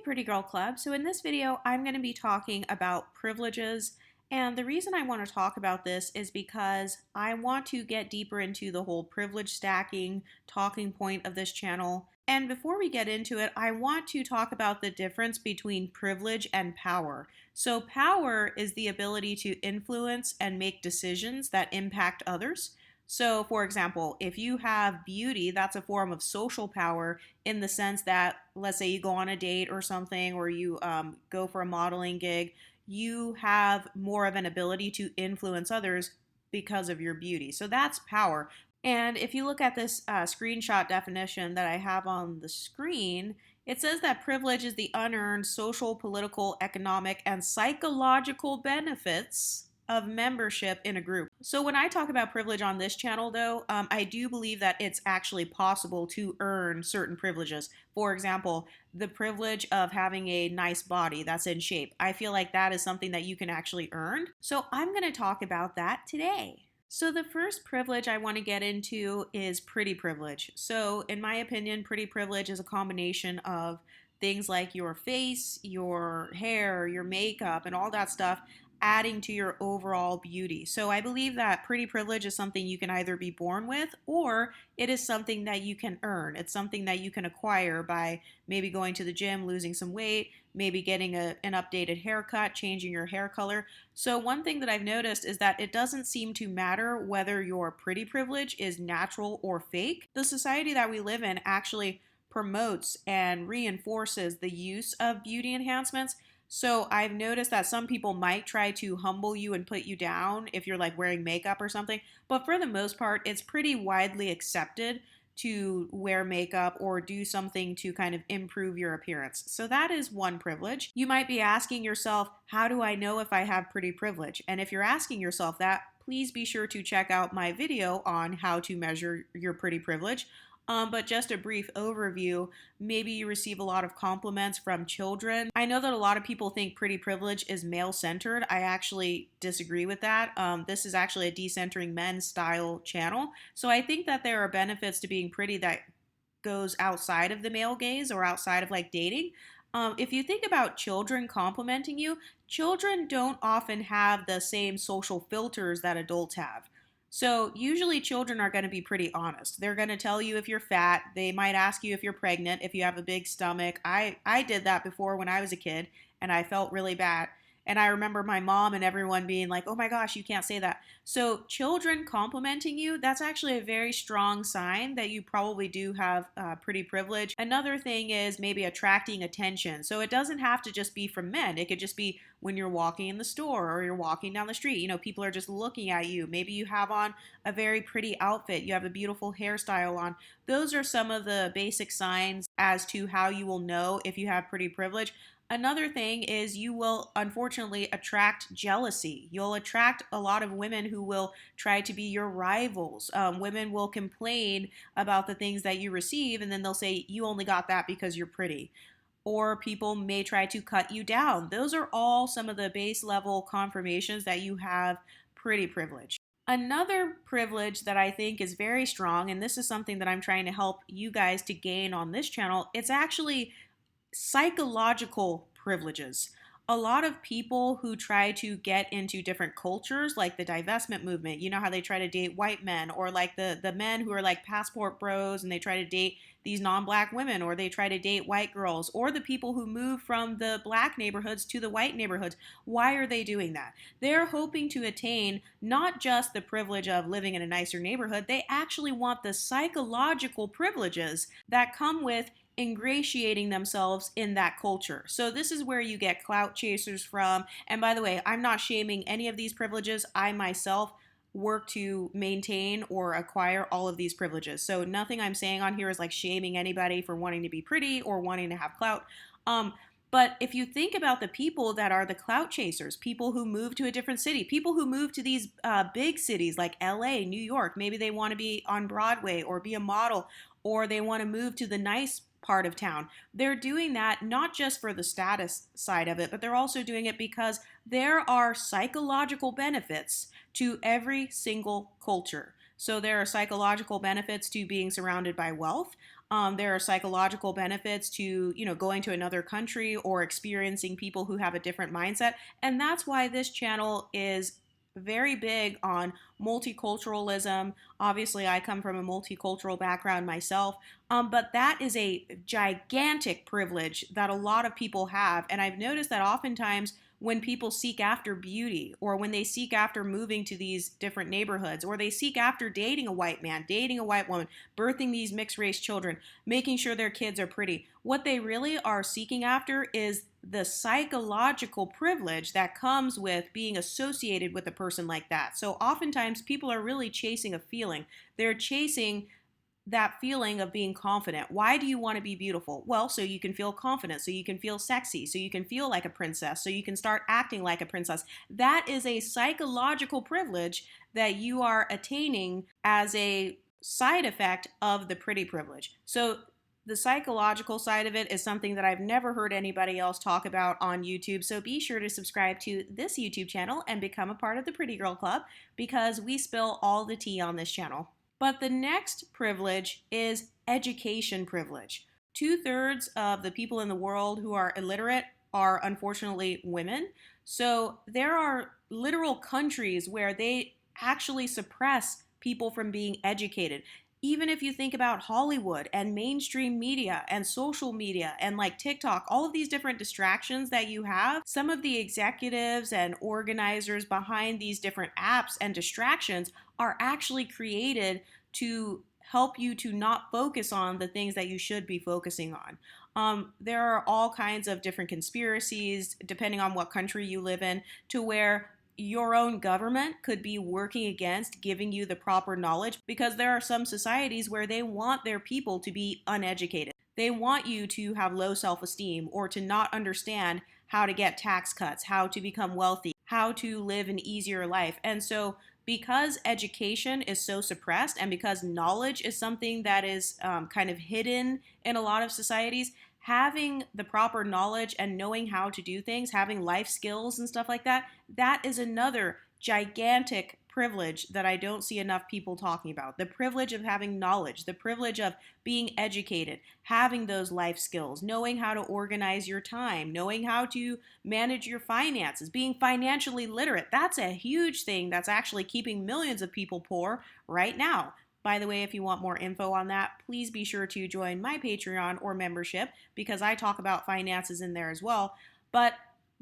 Pretty Girl Club. So in this video, I'm going to be talking about privileges. And the reason I want to talk about this is because I want to get deeper into the whole privilege stacking talking point of this channel. And before we get into it, I want to talk about the difference between privilege and power. So power is the ability to influence and make decisions that impact others. So, for example, if you have beauty, that's a form of social power in the sense that, let's say you go on a date or something, or you go for a modeling gig, you have more of an ability to influence others because of your beauty. So that's power. And if you look at this screenshot definition that I have on the screen, it says that privilege is the unearned social, political, economic, and psychological benefits of membership in a group. So when I talk about privilege on this channel though, I do believe that it's actually possible to earn certain privileges. For example, the privilege of having a nice body that's in shape. I feel like that is something that you can actually earn. So I'm going to talk about that today. So the first privilege I want to get into is pretty privilege. So in my opinion, pretty privilege is a combination of things like your face, your hair, your makeup, and all that stuff adding to your overall beauty. So I believe that pretty privilege is something you can either be born with or it is something that you can earn. It's something that you can acquire by maybe going to the gym, losing some weight, maybe getting an updated haircut, changing your hair color. So one thing that I've noticed is that it doesn't seem to matter whether your pretty privilege is natural or fake. The society that we live in actually promotes and reinforces the use of beauty enhancements. So I've noticed that some people might try to humble you and put you down if you're like wearing makeup or something. But for the most part, it's pretty widely accepted to wear makeup or do something to kind of improve your appearance. So that is one privilege. You might be asking yourself, how do I know if I have pretty privilege? And if you're asking yourself that, please be sure to check out my video on how to measure your pretty privilege. But just a brief overview, maybe you receive a lot of compliments from children. I know that a lot of people think pretty privilege is male-centered. I actually disagree with that. This is actually a decentering men style channel. So I think that there are benefits to being pretty that goes outside of the male gaze or outside of like dating. If you think about children complimenting you, children don't often have the same social filters that adults have. So usually children are going to be pretty honest. They're going to tell you if you're fat. They might ask you if you're pregnant, if you have a big stomach. I did that before when I was a kid and I felt really bad. And I remember my mom and everyone being like, oh my gosh, you can't say that. So children complimenting you, that's actually a very strong sign that you probably do have pretty privilege. Another thing is maybe attracting attention. So it doesn't have to just be from men. It could just be when you're walking in the store or you're walking down the street. You know, people are just looking at you. Maybe you have on a very pretty outfit. You have a beautiful hairstyle on. Those are some of the basic signs as to how you will know if you have pretty privilege. Another thing is you will unfortunately attract jealousy. You'll attract a lot of women who will try to be your rivals. Women will complain about the things that you receive and then they'll say you only got that because you're pretty. Or people may try to cut you down. Those are all some of the base level confirmations that you have pretty privilege. Another privilege that I think is very strong, and this is something that I'm trying to help you guys to gain on this channel, it's actually psychological privileges. A lot of people who try to get into different cultures, like the divestment movement, you know how they try to date white men, or like the men who are like passport bros and they try to date these non-black women, or they try to date white girls, or the people who move from the black neighborhoods to the white neighborhoods. Why are they doing that? They're hoping to attain not just the privilege of living in a nicer neighborhood, they actually want the psychological privileges that come with ingratiating themselves in that culture. So this is where you get clout chasers from. And by the way, I'm not shaming any of these privileges. I myself work to maintain or acquire all of these privileges. So nothing I'm saying on here is like shaming anybody for wanting to be pretty or wanting to have clout. But if you think about the people that are the clout chasers, people who move to a different city, people who move to these big cities like LA, New York, maybe they want to be on Broadway or be a model, or they want to move to the nice part of town. They're doing that not just for the status side of it, but they're also doing it because there are psychological benefits to every single culture. So there are psychological benefits to being surrounded by wealth. There are psychological benefits to, going to another country or experiencing people who have a different mindset. And that's why this channel is very big on multiculturalism. Obviously, I come from a multicultural background myself, but that is a gigantic privilege that a lot of people have. And I've noticed that oftentimes when people seek after beauty, or when they seek after moving to these different neighborhoods, or they seek after dating a white man, dating a white woman, birthing these mixed race children, making sure their kids are pretty, what they really are seeking after is the psychological privilege that comes with being associated with a person like that. So oftentimes people are really chasing a feeling. They're chasing that feeling of being confident. Why do you want to be beautiful? Well, so you can feel confident, so you can feel sexy, so you can feel like a princess, so you can start acting like a princess. That is a psychological privilege that you are attaining as a side effect of the pretty privilege. So the psychological side of it is something that I've never heard anybody else talk about on YouTube. So be sure to subscribe to this YouTube channel and become a part of the Pretty Girl Club, because we spill all the tea on this channel. But the next privilege is education privilege. 2/3 of the people in the world who are illiterate are unfortunately women. So there are literal countries where they actually suppress people from being educated. Even if you think about Hollywood and mainstream media and social media and like TikTok, all of these different distractions that you have, some of the executives and organizers behind these different apps and distractions are actually created to help you to not focus on the things that you should be focusing on. There are all kinds of different conspiracies, depending on what country you live in, to where your own government could be working against giving you the proper knowledge, because there are some societies where they want their people to be uneducated. They want you to have low self-esteem or to not understand how to get tax cuts, how to become wealthy, how to live an easier life. And so because education is so suppressed, and because knowledge is something that is kind of hidden in a lot of societies, having the proper knowledge and knowing how to do things, having life skills and stuff like that, that is another gigantic privilege that I don't see enough people talking about. The privilege of having knowledge, the privilege of being educated, having those life skills, knowing how to organize your time, knowing how to manage your finances, being financially literate. That's a huge thing that's actually keeping millions of people poor right now. By the way, if you want more info on that, please be sure to join my Patreon or membership, because I talk about finances in there as well. But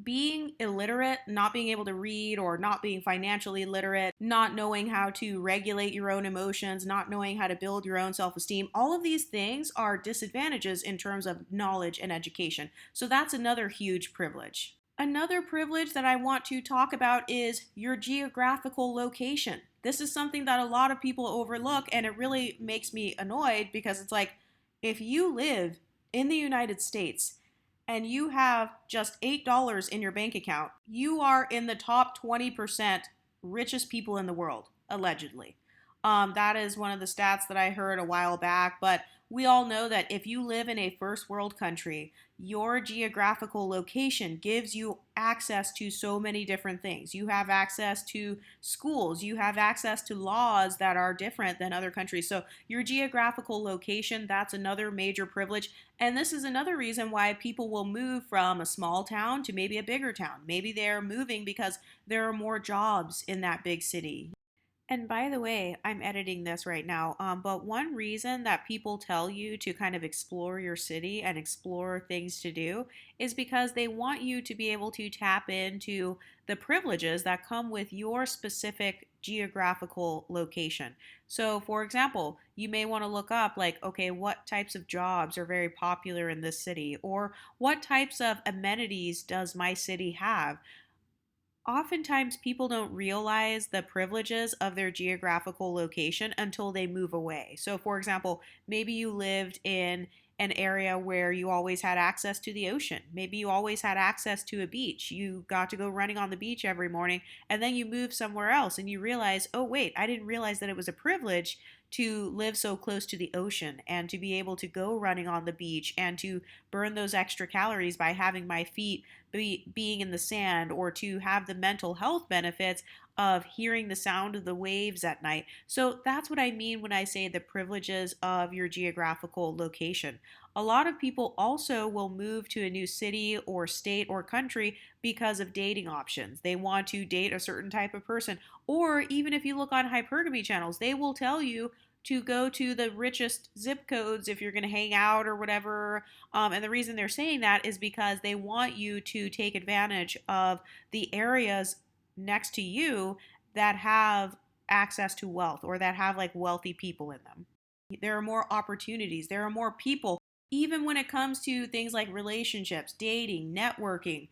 being illiterate, not being able to read, or not being financially literate, not knowing how to regulate your own emotions, not knowing how to build your own self-esteem, all of these things are disadvantages in terms of knowledge and education. So that's another huge privilege. Another privilege that I want to talk about is your geographical location. This is something that a lot of people overlook, and it really makes me annoyed, because it's like, if you live in the United States and you have just $8 in your bank account, you are in the top 20% richest people in the world, allegedly. That is one of the stats that I heard a while back, but we all know that if you live in a first world country, your geographical location gives you access to so many different things. You have access to schools, you have access to laws that are different than other countries. So your geographical location, that's another major privilege. And this is another reason why people will move from a small town to maybe a bigger town. Maybe they're moving because there are more jobs in that big city. And by the way, I'm editing this right now, but one reason that people tell you to kind of explore your city and explore things to do is because they want you to be able to tap into the privileges that come with your specific geographical location. So, for example, you may want to look up, like, okay, what types of jobs are very popular in this city, or what types of amenities does my city have? Oftentimes people don't realize the privileges of their geographical location until they move away. So, for example, maybe you lived in an area where you always had access to the ocean. Maybe you always had access to a beach. You got to go running on the beach every morning, and then you move somewhere else and you realize, oh, wait, I didn't realize that it was a privilege to live so close to the ocean and to be able to go running on the beach and to burn those extra calories by having my feet being in the sand, or to have the mental health benefits of hearing the sound of the waves at night. So that's what I mean when I say the privileges of your geographical location. A lot of people also will move to a new city or state or country because of dating options. They want to date a certain type of person. Or even if you look on hypergamy channels, they will tell you to go to the richest zip codes if you're going to hang out or whatever. And the reason they're saying that is because they want you to take advantage of the areas next to you that have access to wealth, or that have like wealthy people in them. There are more opportunities, there are more people, even when it comes to things like relationships, dating, networking,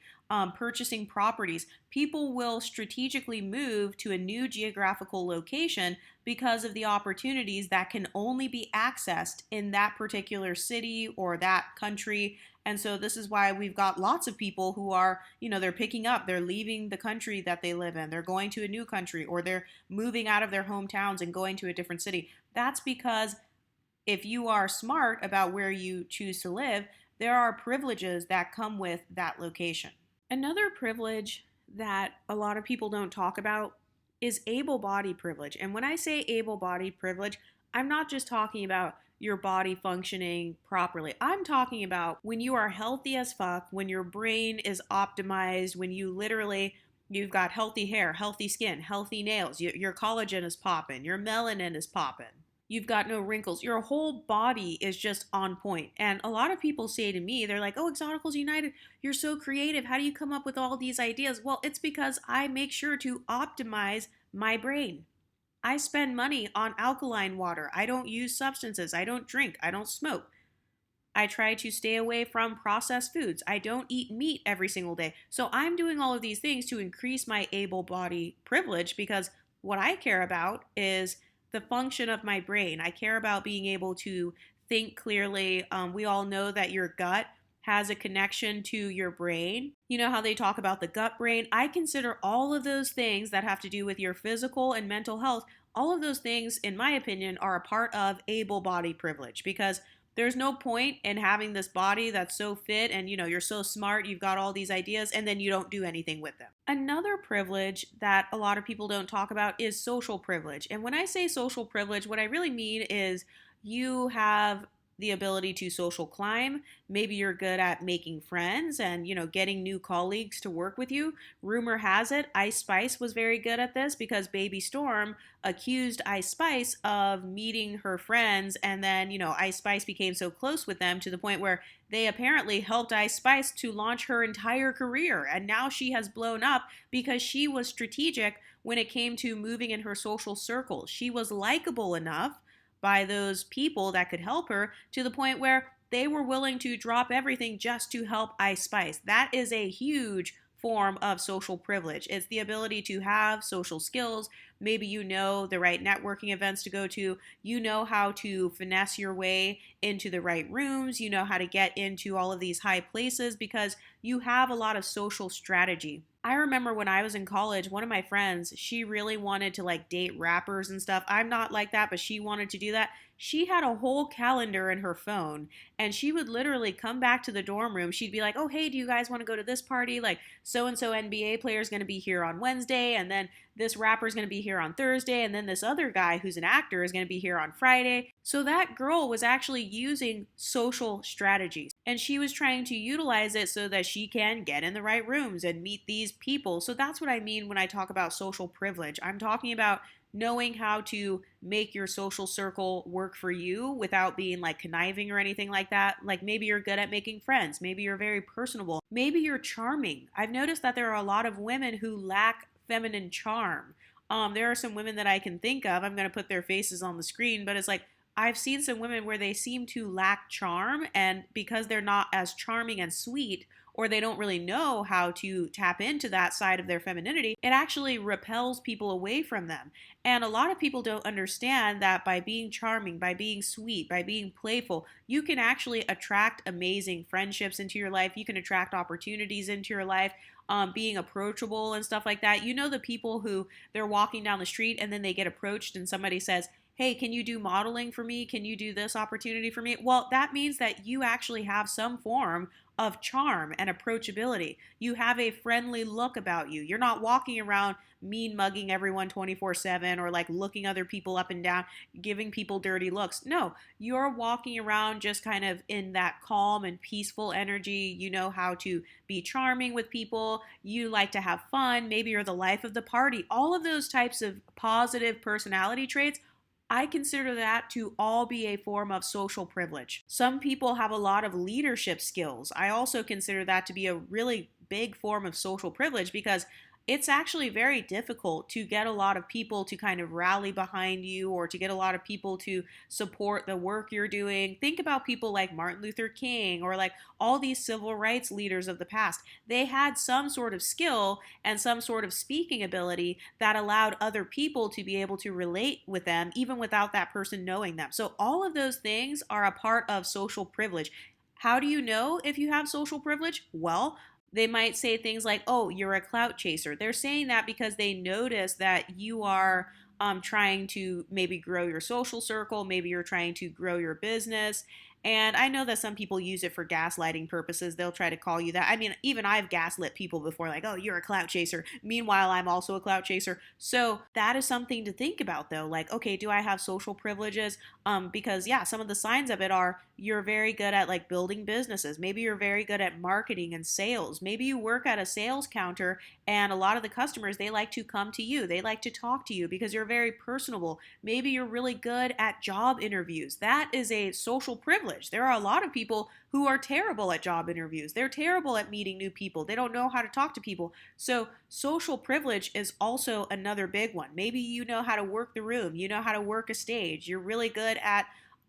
purchasing properties. People will strategically move to a new geographical location because of the opportunities that can only be accessed in that particular city or that country. And so this is why we've got lots of people who are, they're picking up, they're leaving the country that they live in, they're going to a new country, or they're moving out of their hometowns and going to a different city. That's because if you are smart about where you choose to live, there are privileges that come with that location. Another privilege that a lot of people don't talk about is able-bodied privilege. And when I say able-bodied privilege, I'm not just talking about your body functioning properly. I'm talking about when you are healthy as fuck, when your brain is optimized, when you've got healthy hair, healthy skin, healthy nails, your collagen is popping, your melanin is popping. You've got no wrinkles. Your whole body is just on point. And a lot of people say to me, they're like, oh, Exoticals United, you're so creative. How do you come up with all these ideas? Well, it's because I make sure to optimize my brain. I spend money on alkaline water. I don't use substances. I don't drink. I don't smoke. I try to stay away from processed foods. I don't eat meat every single day. So I'm doing all of these things to increase my able-bodied privilege, because what I care about is the function of my brain. I care about being able to think clearly. We all know that your gut has a connection to your brain. You know how they talk about the gut brain? I consider all of those things that have to do with your physical and mental health, all of those things, in my opinion, are a part of able-bodied privilege, because there's no point in having this body that's so fit and you're so smart, you've got all these ideas, and then you don't do anything with them. Another privilege that a lot of people don't talk about is social privilege. And when I say social privilege, what I really mean is you have the ability to social climb. Maybe you're good at making friends and, getting new colleagues to work with you. Rumor has it, Ice Spice was very good at this, because Baby Storm accused Ice Spice of meeting her friends. And then, Ice Spice became so close with them to the point where they apparently helped Ice Spice to launch her entire career. And now she has blown up because she was strategic when it came to moving in her social circle. She was likable enough by those people that could help her to the point where they were willing to drop everything just to help Ice Spice. That is a huge form of social privilege. It's the ability to have social skills. Maybe you know the right networking events to go to. You know how to finesse your way into the right rooms. You know how to get into all of these high places because you have a lot of social strategy. I remember when I was in college, one of my friends, she really wanted to date rappers and stuff. I'm not like that, but she wanted to do that. She had a whole calendar in her phone, and she would literally come back to the dorm room. She'd be like, oh, hey, do you guys want to go to this party? Like, so-and-so NBA player is going to be here on Wednesday, and then this rapper is going to be here on Thursday, and then this other guy who's an actor is going to be here on Friday. So that girl was actually using social strategies, and she was trying to utilize it so that she can get in the right rooms and meet these people. So that's what I mean when I talk about social privilege. I'm talking about knowing how to make your social circle work for you without being conniving or anything like that. Like, maybe you're good at making friends. Maybe you're very personable. Maybe you're charming. I've noticed that there are a lot of women who lack feminine charm. There are some women that I can think of. I'm going to put their faces on the screen, but it's like, I've seen some women where they seem to lack charm, and because they're not as charming and sweet, or they don't really know how to tap into that side of their femininity, it actually repels people away from them. And a lot of people don't understand that by being charming, by being sweet, by being playful, you can actually attract amazing friendships into your life. You can attract opportunities into your life. Being approachable and stuff like that. You know, the people who they're walking down the street and then they get approached and somebody says, hey, can you do modeling for me? Can you do this opportunity for me? Well, that means that you actually have some form of charm and approachability. You have a friendly look about you. You're not walking around mean mugging everyone 24/7 or like looking other people up and down, giving people dirty looks. No, you're walking around just kind of in that calm and peaceful energy. You know how to be charming with people. You like to have fun. Maybe you're the life of the party. All of those types of positive personality traits, I consider that to all be a form of social privilege. Some people have a lot of leadership skills. I also consider that to be a really big form of social privilege because it's actually very difficult to get a lot of people to kind of rally behind you or to get a lot of people to support the work you're doing. Think about people like Martin Luther King or like all these civil rights leaders of the past. They had some sort of skill and some sort of speaking ability that allowed other people to be able to relate with them even without that person knowing them. So all of those things are a part of social privilege. How do you know if you have social privilege? Well, they might say things like, oh, you're a clout chaser. They're saying that because they notice that you are trying to maybe grow your social circle, maybe you're trying to grow your business. And I know that some people use it for gaslighting purposes. They'll try to call you that. I mean, even I've gaslit people before, like, oh, you're a clout chaser. Meanwhile, I'm also a clout chaser. So that is something to think about, though. Like, okay, do I have social privileges? Because, yeah, some of the signs of it are you're very good at like building businesses. Maybe you're very good at marketing and sales. Maybe you work at a sales counter and a lot of the customers, they like to come to you. They like to talk to you because you're very personable. Maybe you're really good at job interviews. That is a social privilege. There are a lot of people who are terrible at job interviews. They're terrible at meeting new people. They don't know how to talk to people. So, social privilege is also another big one. Maybe you know how to work the room, you know how to work a stage, you're really good at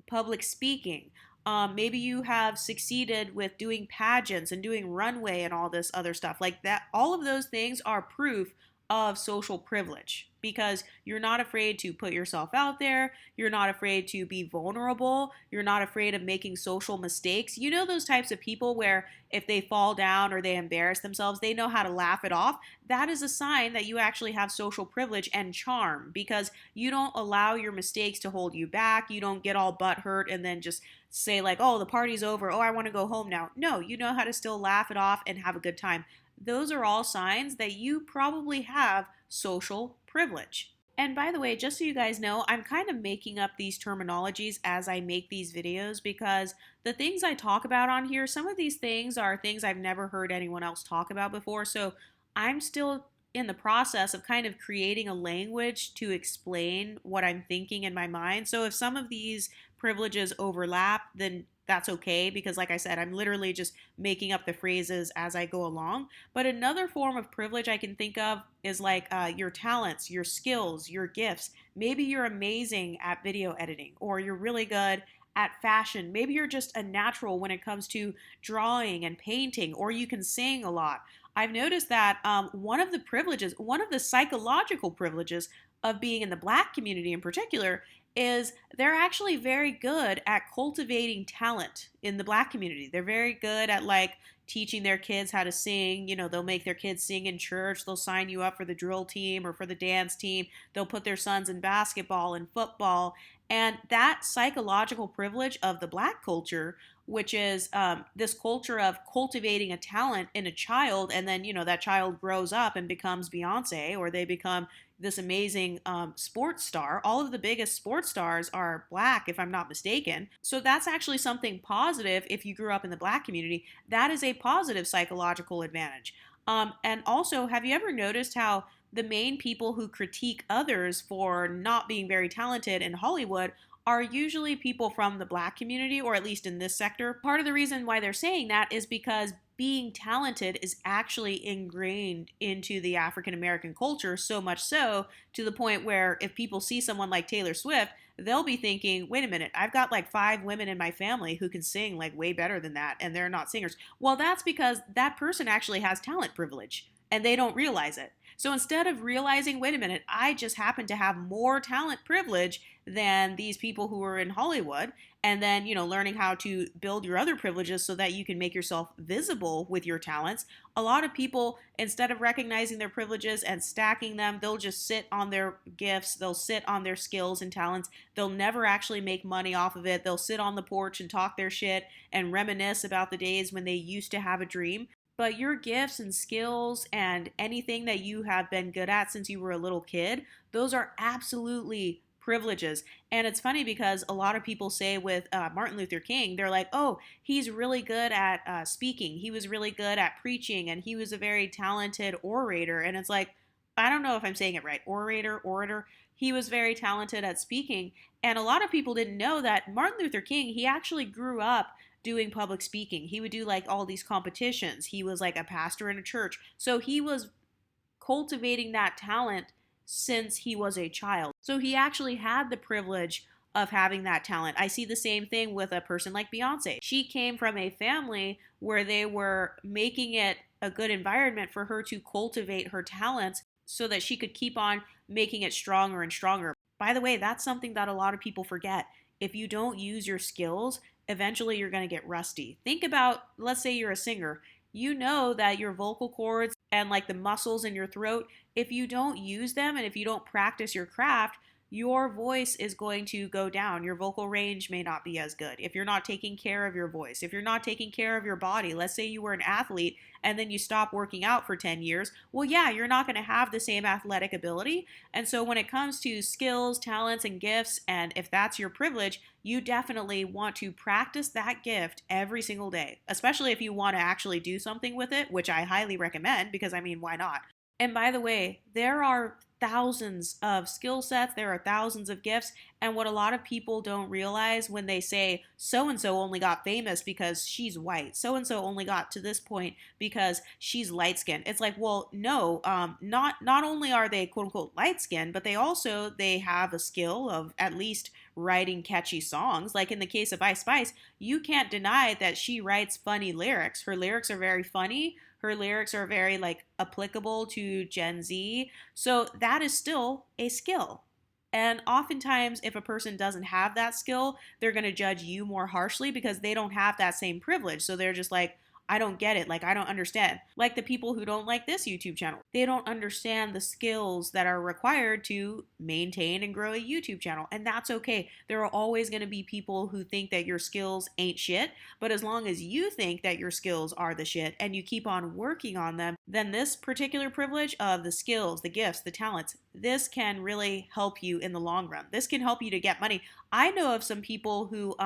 public speaking. Maybe you have succeeded with doing pageants and doing runway and all this other stuff like that. All of those things are proof of social privilege because you're not afraid to put yourself out there. You're not afraid to be vulnerable. You're not afraid of making social mistakes. You know, those types of people where if they fall down or they embarrass themselves, they know how to laugh it off. That is a sign that you actually have social privilege and charm because you don't allow your mistakes to hold you back. You don't get all butthurt and then just say like, oh, the party's over. Oh, I want to go home now. No, you know how to still laugh it off and have a good time. Those are all signs that you probably have social privilege. And by the way, just so you guys know, I'm kind of making up these terminologies as I make these videos because the things I talk about on here, some of these things are things I've never heard anyone else talk about before. So I'm still in the process of kind of creating a language to explain what I'm thinking in my mind. So if some of these privileges overlap, then that's okay because, like I said, I'm literally just making up the phrases as I go along. But another form of privilege I can think of is like your talents, your skills, your gifts. Maybe you're amazing at video editing, or you're really good at fashion. Maybe you're just a natural when it comes to drawing and painting, or you can sing a lot. I've noticed that one of the privileges, one of the psychological privileges of being in the Black community in particular, is they're actually very good at cultivating talent in the Black community. They're very good at like teaching their kids how to sing. You know, they'll make their kids sing in church. They'll sign you up for the drill team or for the dance team. They'll put their sons in basketball and football. And that psychological privilege of the Black culture, which is this culture of cultivating a talent in a child, and then, you know, that child grows up and becomes Beyonce, or they become this amazing sports star. All of the biggest sports stars are Black, if I'm not mistaken. So that's actually something positive if you grew up in the Black community. That is a positive psychological advantage. And also, have you ever noticed how the main people who critique others for not being very talented in Hollywood are usually people from the Black community, or at least in this sector? Part of the reason why they're saying that is because being talented is actually ingrained into the African American culture, so much so to the point where if people see someone like Taylor Swift, they'll be thinking, wait a minute, I've got like 5 women in my family who can sing like way better than that, and they're not singers. Well, that's because that person actually has talent privilege. and they don't realize it. So instead of realizing, wait a minute, I just happen to have more talent privilege than these people who are in Hollywood, and then, learning how to build your other privileges so that you can make yourself visible with your talents. A lot of people, instead of recognizing their privileges and stacking them, they'll just sit on their gifts, they'll sit on their skills and talents. They'll never actually make money off of it. They'll sit on the porch and talk their shit and reminisce about the days when they used to have a dream. But your gifts and skills and anything that you have been good at since you were a little kid, those are absolutely privileges. And it's funny because a lot of people say with Martin Luther King, they're like, oh, he's really good at speaking. He was really good at preaching, and he was a very talented orator. And it's like, I don't know if I'm saying it right. Orator. He was very talented at speaking. And a lot of people didn't know that Martin Luther King, he actually grew up doing public speaking. He would do like all these competitions. He was like a pastor in a church. So he was cultivating that talent since he was a child. So he actually had the privilege of having that talent. I see the same thing with a person like Beyonce. She came from a family where they were making it a good environment for her to cultivate her talents so that she could keep on making it stronger and stronger. By the way, that's something that a lot of people forget. If you don't use your skills, eventually you're going to get rusty. Think about, let's say you're a singer. You know that your vocal cords and like the muscles in your throat, if you don't use them and if you don't practice your craft, your voice is going to go down. Your vocal range may not be as good if you're not taking care of your voice, if you're not taking care of your body. Let's say you were an athlete and then you stop working out for 10 years. Well, yeah, you're not going to have the same athletic ability. And so when it comes to skills, talents, and gifts, and if that's your privilege, you definitely want to practice that gift every single day, especially if you want to actually do something with it, which I highly recommend because, I mean, why not? And by the way, there are thousands of skill sets, there are thousands of gifts, and what a lot of people don't realize when they say so and so only got famous because she's white, so and so only got to this point because she's light skinned. It's like, well, no, not only are they quote unquote light skinned, but they have a skill of at least writing catchy songs. Like in the case of Ice Spice, you can't deny that she writes funny lyrics. Her lyrics are very funny. Her lyrics are very like applicable to Gen Z. So that is still a skill. And oftentimes, if a person doesn't have that skill, they're going to judge you more harshly because they don't have that same privilege. So they're just like, I don't get it. Like, I don't understand. Like the people who don't like this YouTube channel. They don't understand the skills that are required to maintain and grow a YouTube channel. And that's okay. There are always going to be people who think that your skills ain't shit. But as long as you think that your skills are the shit and you keep on working on them, then this particular privilege of the skills, the gifts, the talents, this can really help you in the long run. This can help you to get money. I know of some people who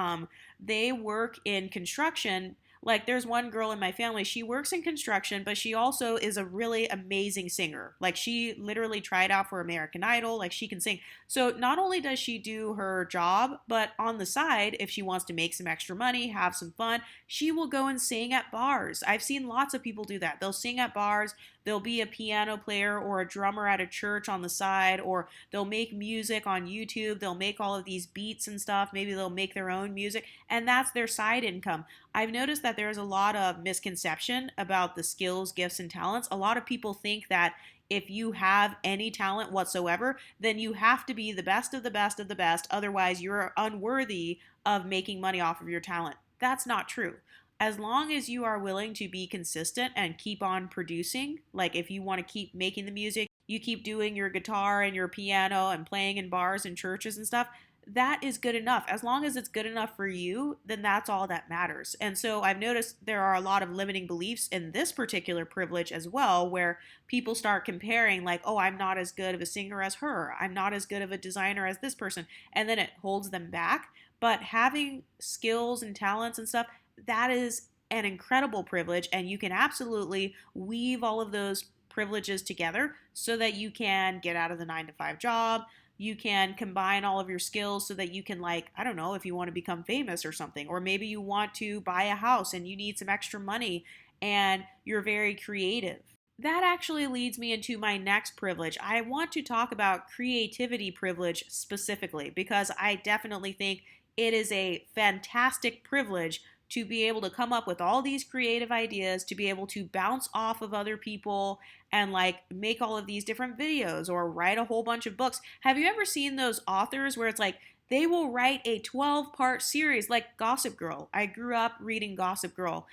they work in construction. Like there's one girl in my family, she works in construction, but she also is a really amazing singer. Like she literally tried out for American Idol, like she can sing. So not only does she do her job, but on the side, if she wants to make some extra money, have some fun, she will go and sing at bars. I've seen lots of people do that. They'll sing at bars. There'll be a piano player or a drummer at a church on the side, or they'll make music on YouTube. They'll make all of these beats and stuff. Maybe they'll make their own music, and that's their side income. I've noticed that there's a lot of misconception about the skills, gifts, and talents. A lot of people think that if you have any talent whatsoever, then you have to be the best of the best of the best. Otherwise, you're unworthy of making money off of your talent. That's not true. As long as you are willing to be consistent and keep on producing, like if you want to keep making the music, you keep doing your guitar and your piano and playing in bars and churches and stuff, that is good enough. As long as it's good enough for you, then that's all that matters. And so I've noticed there are a lot of limiting beliefs in this particular privilege as well, where people start comparing like, oh, I'm not as good of a singer as her. I'm not as good of a designer as this person. And then it holds them back. But having skills and talents and stuff, that is an incredible privilege, and you can absolutely weave all of those privileges together so that you can get out of the 9-to-5 job. You can combine all of your skills so that you can, like, I don't know, if you want to become famous or something, or maybe you want to buy a house and you need some extra money and you're very creative. That actually leads me into my next privilege. I want to talk about creativity privilege specifically because I definitely think it is a fantastic privilege to be able to come up with all these creative ideas, to be able to bounce off of other people and like make all of these different videos or write a whole bunch of books. Have you ever seen those authors where it's like they will write a 12-part series like Gossip Girl? I grew up reading Gossip Girl.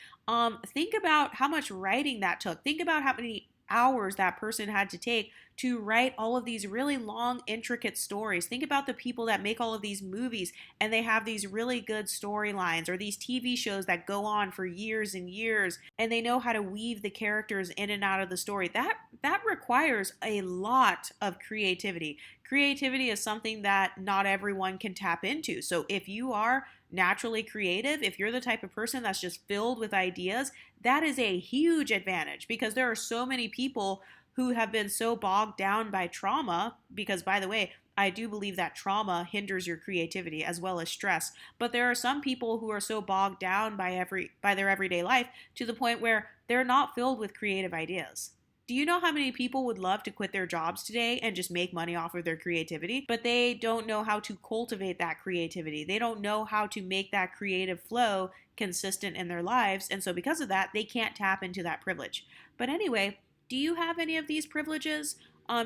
Think about how much writing that took. Think about how many hours that person had to take to write all of these really long, intricate stories. Think about the people that make all of these movies and they have these really good storylines, or these TV shows that go on for years and years and they know how to weave the characters in and out of the story. That requires a lot of creativity. Creativity is something that not everyone can tap into. So if you are naturally creative, if you're the type of person that's just filled with ideas, that is a huge advantage, because there are so many people who have been so bogged down by trauma. Because, by the way, I do believe that trauma hinders your creativity as well as stress. But there are some people who are so bogged down by their everyday life to the point where they're not filled with creative ideas. Do you know how many people would love to quit their jobs today and just make money off of their creativity, but they don't know how to cultivate that creativity? They don't know how to make that creative flow consistent in their lives. And so because of that, they can't tap into that privilege. But anyway, do you have any of these privileges?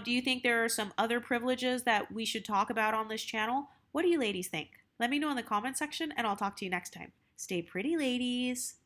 Do you think there are some other privileges that we should talk about on this channel? What do you ladies think? Let me know in the comment section and I'll talk to you next time. Stay pretty, ladies.